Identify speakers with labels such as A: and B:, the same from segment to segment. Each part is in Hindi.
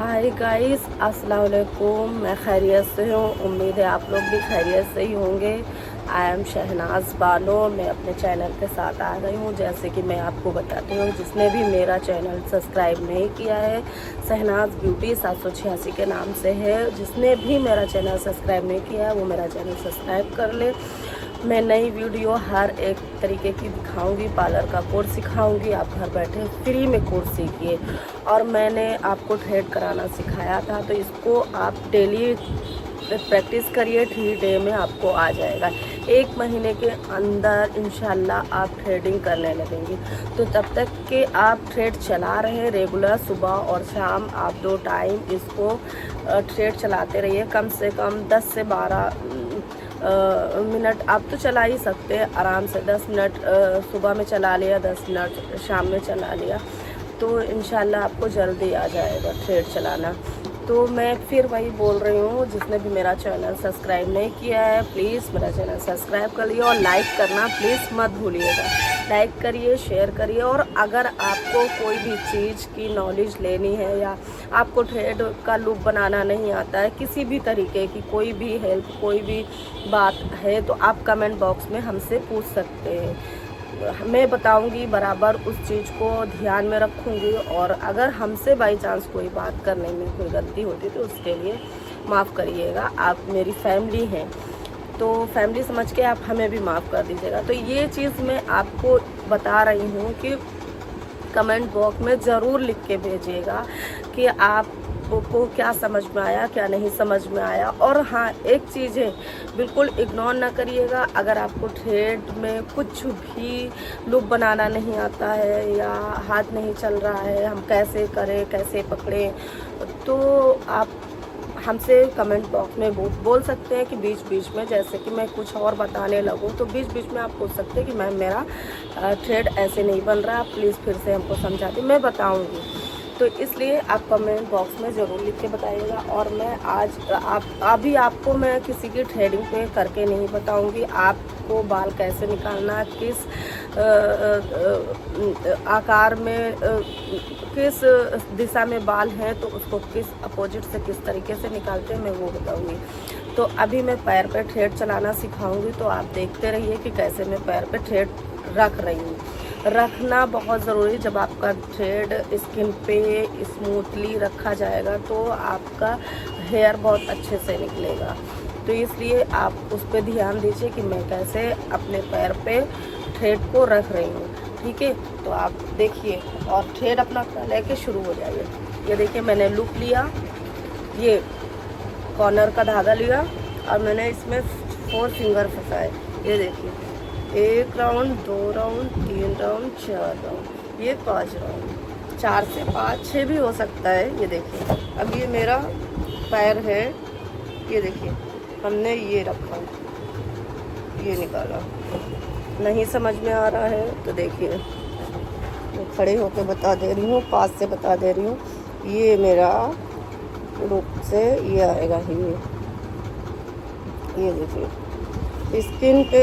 A: हाय गाइस, अस्सलाम वालेकुम। मैं खैरियत से हूँ। उम्मीद है आप लोग भी खैरियत से ही होंगे। I am Shahnaz Bano. मैं अपने चैनल के साथ आ गई हूँ। जैसे कि मैं आपको बताती हूँ, जिसने भी मेरा चैनल सब्सक्राइब नहीं किया है, शहनाज ब्यूटी 786 के नाम से है। जिसने भी मेरा चैनल सब्सक्राइब नहीं किया है वो मेरा चैनल सब्सक्राइब कर ले। मैं नई वीडियो हर एक तरीके की दिखाऊंगी। पार्लर का कोर्स सिखाऊंगी, आप घर बैठे फ्री में कोर्स सीखिए। और मैंने आपको थ्रेड कराना सिखाया था, तो इसको आप डेली प्रैक्टिस करिए। 3 डे में आपको आ जाएगा। 1 महीने के अंदर इंशाल्लाह आप थ्रेडिंग करने लगेंगी। तो तब तक कि आप थ्रेड चला रहे हैं रेगुलर, सुबह और शाम आप 2 टाइम इसको थ्रेड चलाते रहिए। कम से कम 10 से 12 मिनट आप तो चला ही सकते हैं आराम से। 10 मिनट सुबह में चला लिया, 10 मिनट शाम में चला लिया, तो इंशाल्लाह आपको जल्दी आ जाएगा थ्रेड चलाना। तो मैं फिर वही बोल रही हूँ, जिसने भी मेरा चैनल सब्सक्राइब नहीं किया है प्लीज़ मेरा चैनल सब्सक्राइब कर लिए और लाइक करना प्लीज़ मत भूलिएगा। लाइक करिए, शेयर करिए। और अगर आपको कोई भी चीज़ की नॉलेज लेनी है या आपको थ्रेड का लुक बनाना नहीं आता है, किसी भी तरीके की कोई भी हेल्प, कोई भी बात है, तो आप कमेंट बॉक्स में हमसे पूछ सकते हैं। मैं बताऊंगी, बराबर उस चीज़ को ध्यान में रखूंगी। और अगर हमसे बाई चांस कोई बात करने में कोई गलती होती तो उसके लिए माफ़ करिएगा। आप मेरी फैमिली हैं, तो फैमिली समझ के आप हमें भी माफ़ कर दीजिएगा। तो ये चीज़ मैं आपको बता रही हूँ कि कमेंट बॉक्स में ज़रूर लिख के भेजिएगा कि आपको क्या समझ में आया, क्या नहीं समझ में आया। और हाँ, एक चीज़ है, बिल्कुल इग्नोर ना करिएगा। अगर आपको थ्रेड में कुछ भी लुक बनाना नहीं आता है या हाथ नहीं चल रहा है, हम कैसे करें, कैसे पकड़ें, तो आप हमसे कमेंट बॉक्स में बोल सकते हैं कि बीच बीच में, जैसे कि मैं कुछ और बताने लगूं तो बीच बीच में आप पूछ सकते हैं कि मैम मेरा थ्रेड ऐसे नहीं बन रहा, प्लीज़ फिर से हमको समझा दें, मैं बताऊंगी। तो इसलिए आप कमेंट बॉक्स में ज़रूर लिख के बताइएगा। और मैं आज अभी आपको मैं किसी की थ्रेडिंग पे करके नहीं बताऊंगी। आपको बाल कैसे निकालना, किस आकार में, किस दिशा में बाल हैं, तो उसको किस अपोजिट से किस तरीके से निकालते हैं, मैं वो बताऊंगी। तो अभी मैं पैर पे थ्रेड चलाना सिखाऊंगी, तो आप देखते रहिए कि कैसे मैं पैर पे थ्रेड रख रही हूँ। रखना बहुत ज़रूरी। जब आपका थ्रेड स्किन पे स्मूथली रखा जाएगा तो आपका हेयर बहुत अच्छे से निकलेगा। तो इसलिए आप उस पर ध्यान दीजिए कि मैं कैसे अपने पैर पे थ्रेड को रख रही हूँ। ठीक है, तो आप देखिए और थ्रेड अपना लेके शुरू हो जाइए। ये देखिए, मैंने लूप लिया, ये कॉर्नर का धागा लिया और मैंने इसमें 4 फिंगर फंसाए। ये देखिए, 1 राउंड, 2 राउंड, 3 राउंड, 4 राउंड, ये 5 राउंड, 4 से 5, 6 भी हो सकता है। ये देखिए, अब ये मेरा पैर है। ये देखिए, हमने ये रखा, ये निकाला। नहीं समझ में आ रहा है तो देखिए, मैं खड़े होकर बता दे रही हूँ, पास से बता दे रही हूँ। ये मेरा लुक से ये आएगा। ये देखिए, स्किन पे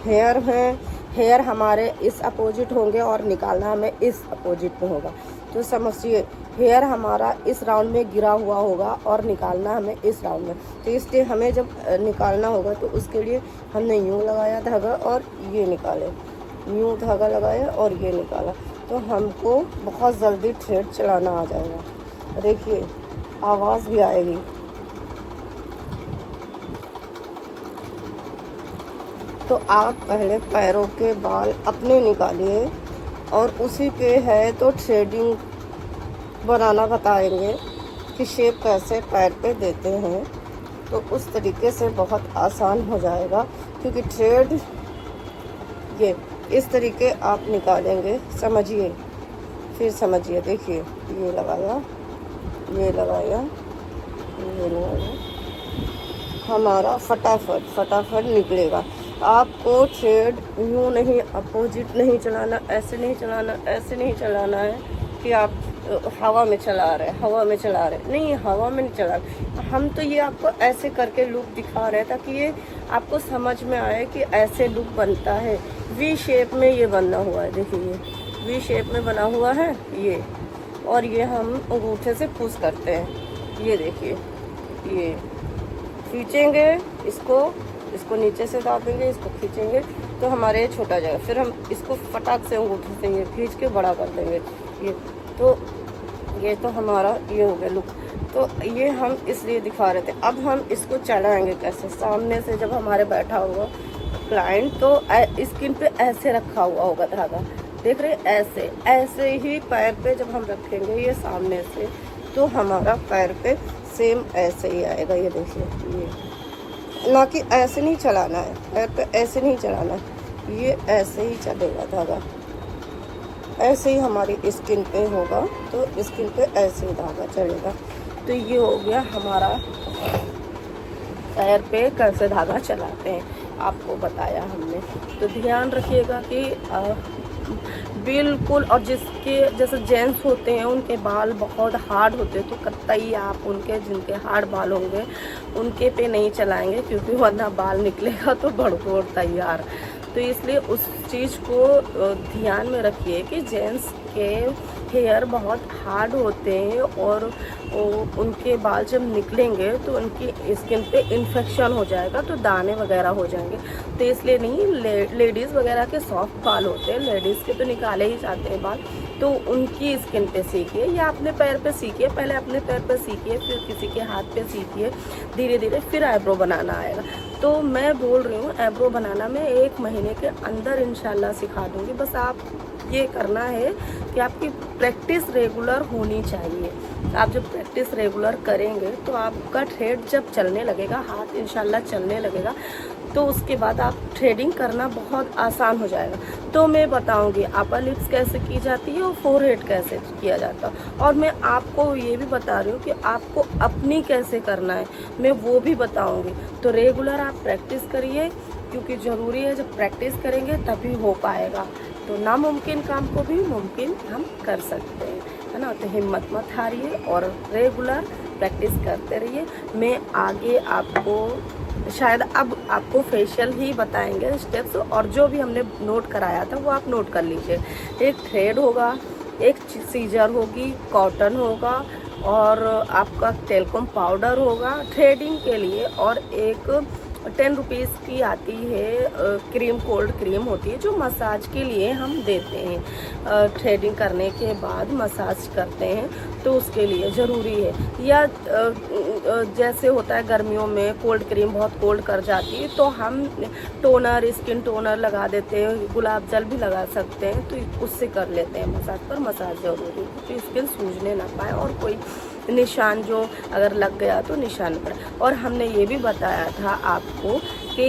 A: हेयर हैं, हेयर हमारे इस अपोजिट होंगे और निकालना हमें इस अपोजिट में होगा। तो समझिए, हेयर हमारा इस राउंड में गिरा हुआ होगा और निकालना हमें इस राउंड में। तो इसलिए हमें जब निकालना होगा तो उसके लिए हमने यूँ लगाया धागा और ये निकाले, यूँ धागा लगाया और ये निकाला, तो हमको बहुत जल्दी थ्रेड चलाना आ जाएगा। देखिए, आवाज़ भी आएगी। तो आप पहले पैरों के बाल अपने निकालिए और उसी पे है तो थ्रेडिंग बनाना बताएंगे कि शेप कैसे पैर पे देते हैं। तो उस तरीके से बहुत आसान हो जाएगा, क्योंकि थ्रेड ये इस तरीके आप निकालेंगे। समझिए, फिर समझिए। देखिए, ये लगाया, ये लगाया, ये लगाया, हमारा फटाफट निकलेगा। आपको थ्रेड यूँ नहीं, अपोजिट नहीं चलाना, ऐसे नहीं चलाना, ऐसे नहीं चलाना है कि आप हवा में चला रहे नहीं, हवा में नहीं चला रहे। हम तो ये आपको ऐसे करके लुक दिखा रहे हैं ताकि ये आपको समझ में आए कि ऐसे लुक बनता है। वी शेप में ये बना हुआ है, देखिए ये वी शेप में बना हुआ है। और ये हम अंगूठे से पुश करते हैं। ये देखिए, ये खींचेंगे इसको नीचे से दाबेंगे, इसको खींचेंगे तो हमारे ये छोटा जाएगा। फिर हम इसको फटाक से अंगूठे से ये खींच के बड़ा कर देंगे। ये तो हमारा ये हो गया लुक। तो ये हम इसलिए दिखा रहे थे। अब हम इसको चढ़ाएंगे कैसे, सामने से जब हमारे बैठा होगा क्लाइंट तो स्किन पे ऐसे रखा हुआ होगा धागा, देख रहे, ऐसे ही पैर पे जब हम रखेंगे ये सामने से, तो हमारा पैर पे सेम ऐसे ही आएगा। ये देखिए, ये ना कि ऐसे नहीं चलाना है, पैर पे ऐसे नहीं चलाना है, ये ऐसे ही चलेगा धागा, ऐसे ही हमारी स्किन पे होगा तो स्किन पे ऐसे ही धागा चलेगा। तो ये हो गया हमारा पैर पे कैसे धागा चलाते हैं, आपको बताया हमने। तो ध्यान रखिएगा कि बिल्कुल, और जिसके जैसे जेंट्स होते हैं उनके बाल बहुत हार्ड होते हैं, तो कतई आप उनके जिनके हार्ड बाल होंगे उनके पे नहीं चलाएंगे, क्योंकि वरना बाल निकलेगा तो भड़कोड़ तैयार। तो इसलिए उस चीज़ को ध्यान में रखिए कि जेंट्स के हेयर बहुत हार्ड होते हैं और उनके बाल जब निकलेंगे तो उनकी स्किन पे इन्फेक्शन हो जाएगा, तो दाने वगैरह हो जाएंगे। तो इसलिए नहीं, लेडीज़ वगैरह के सॉफ्ट बाल होते हैं, लेडीज़ के तो निकाले ही जाते हैं बाल, तो उनकी स्किन पे सीखिए या अपने पैर पे सीखिए। पहले अपने पैर पे सीखिए, फिर किसी के हाथ पे सीखिए, धीरे धीरे फिर आईब्रो बनाना आएगा। तो मैं बोल रही हूँ आईब्रो बनाना मैं 1 महीने के अंदर इंशाल्लाह सिखा दूँगी। बस आप ये करना है कि आपकी प्रैक्टिस रेगुलर होनी चाहिए। आप जब प्रैक्टिस रेगुलर करेंगे तो आपका थ्रेड जब चलने लगेगा, हाथ इंशाल्लाह चलने लगेगा, तो उसके बाद आप थ्रेडिंग करना बहुत आसान हो जाएगा। तो मैं बताऊंगी अपर लिप्स कैसे की जाती है और फोरहेड कैसे किया जाता है, और मैं आपको ये भी बता रही हूँ कि आपको अपनी कैसे करना है, मैं वो भी बताऊंगी। तो रेगुलर आप प्रैक्टिस करिए, क्योंकि ज़रूरी है, जब प्रैक्टिस करेंगे तभी हो पाएगा। तो नामुमकिन काम को भी मुमकिन हम कर सकते हैं, है ना। तो हिम्मत मत हारिए और रेगुलर प्रैक्टिस करते रहिए। मैं आगे आपको शायद अब आपको फेशियल ही बताएंगे स्टेप्स, और जो भी हमने नोट कराया था वो आप नोट कर लीजिए। एक थ्रेड होगा, एक सीजर होगी, कॉटन होगा, और आपका टेल्कोम पाउडर होगा थ्रेडिंग के लिए, और एक 10 रुपीज़ की आती है क्रीम, कोल्ड क्रीम होती है जो मसाज के लिए हम देते हैं। थ्रेडिंग करने के बाद मसाज करते हैं तो उसके लिए ज़रूरी है। या जैसे होता है गर्मियों में कोल्ड क्रीम बहुत कोल्ड कर जाती है, तो हम टोनर, स्किन टोनर लगा देते हैं, गुलाब जल भी लगा सकते हैं, तो उससे कर लेते हैं मसाज। पर मसाज ज़रूरी है क्योंकि स्किन सूजने ना पाए और कोई निशान जो अगर लग गया तो निशान पड़े। और हमने ये भी बताया था आपको कि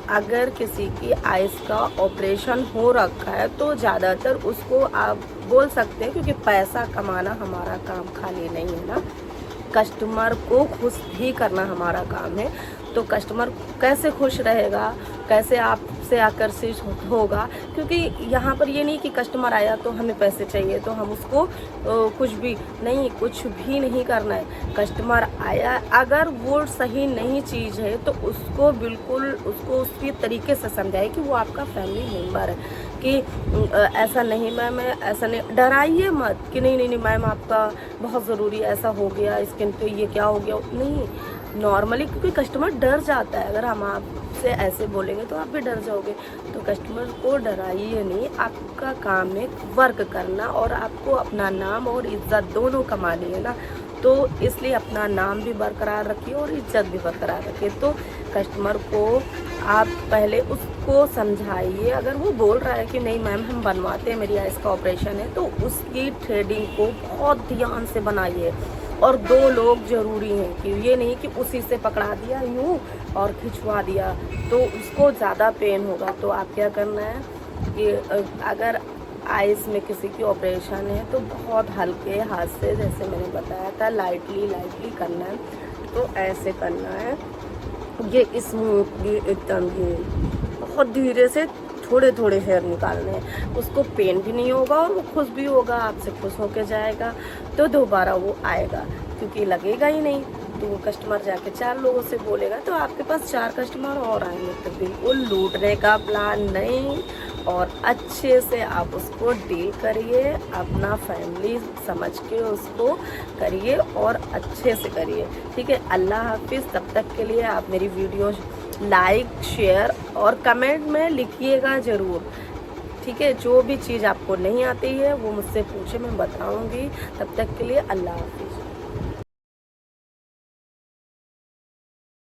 A: अगर किसी की आइज़ का ऑपरेशन हो रखा है तो ज़्यादातर उसको आप बोल सकते हैं, क्योंकि पैसा कमाना हमारा काम खाली नहीं है ना, कस्टमर को खुश भी करना हमारा काम है। तो कस्टमर कैसे खुश रहेगा, कैसे आपसे आकर्षित होगा, क्योंकि यहाँ पर ये नहीं कि कस्टमर आया तो हमें पैसे चाहिए तो हम उसको कुछ भी नहीं करना है। कस्टमर आया, अगर वो सही नहीं चीज़ है तो उसको बिल्कुल उसको उसकी तरीके से समझाए कि वो आपका फैमिली मेम्बर है, कि ऐसा नहीं मैम, ऐसा नहीं, डराइए मत कि नहीं मैम आपका बहुत ज़रूरी ऐसा हो गया, स्किन पे ये क्या हो गया, नहीं, नॉर्मली, क्योंकि कस्टमर डर जाता है। अगर हम आपसे ऐसे बोलेंगे तो आप भी डर जाओगे। तो कस्टमर को डराइए नहीं, आपका काम है वर्क करना, और आपको अपना नाम और इज्जत दोनों कमानी है ना, तो इसलिए अपना नाम भी बरकरार रखिए और इज्जत भी बरकरार रखिए। तो कस्टमर को आप पहले उसको समझाइए, अगर वो बोल रहा है कि नहीं मैम हम बनवाते हैं, मेरी आइज़ का ऑपरेशन है, तो उसकी थ्रेडिंग को बहुत ध्यान से बनाइए। और 2 लोग ज़रूरी हैं, कि ये नहीं कि उसी से पकड़ा दिया यूँ और खिंचवा दिया तो उसको ज़्यादा पेन होगा। तो आप क्या करना है कि अगर आइज़ में किसी की ऑपरेशन है तो बहुत हल्के हाथ से, जैसे मैंने बताया था, लाइटली करना है। तो ऐसे करना है, ये स्मूथली एकदम, ये बहुत धीरे से थोड़े हेयर निकालने हैं, उसको पेन भी नहीं होगा और वो खुश भी होगा, आपसे खुश होके जाएगा, तो दोबारा वो आएगा, क्योंकि लगेगा ही नहीं। तो वो कस्टमर जाके 4 लोगों से बोलेगा तो आपके पास 4 कस्टमर और आएंगे। तो बिल्कुल लूटने का प्लान नहीं, और अच्छे से आप उसको डील करिए, अपना फैमिली समझ के उसको करिए और अच्छे से करिए, ठीक है। अल्लाह हाफिज़। तब तक के लिए आप मेरी वीडियोस लाइक, शेयर और कमेंट में लिखिएगा ज़रूर, ठीक है। जो भी चीज़ आपको नहीं आती है वो मुझसे पूछे, मैं बताऊंगी। तब तक के लिए अल्लाह हाफिज़।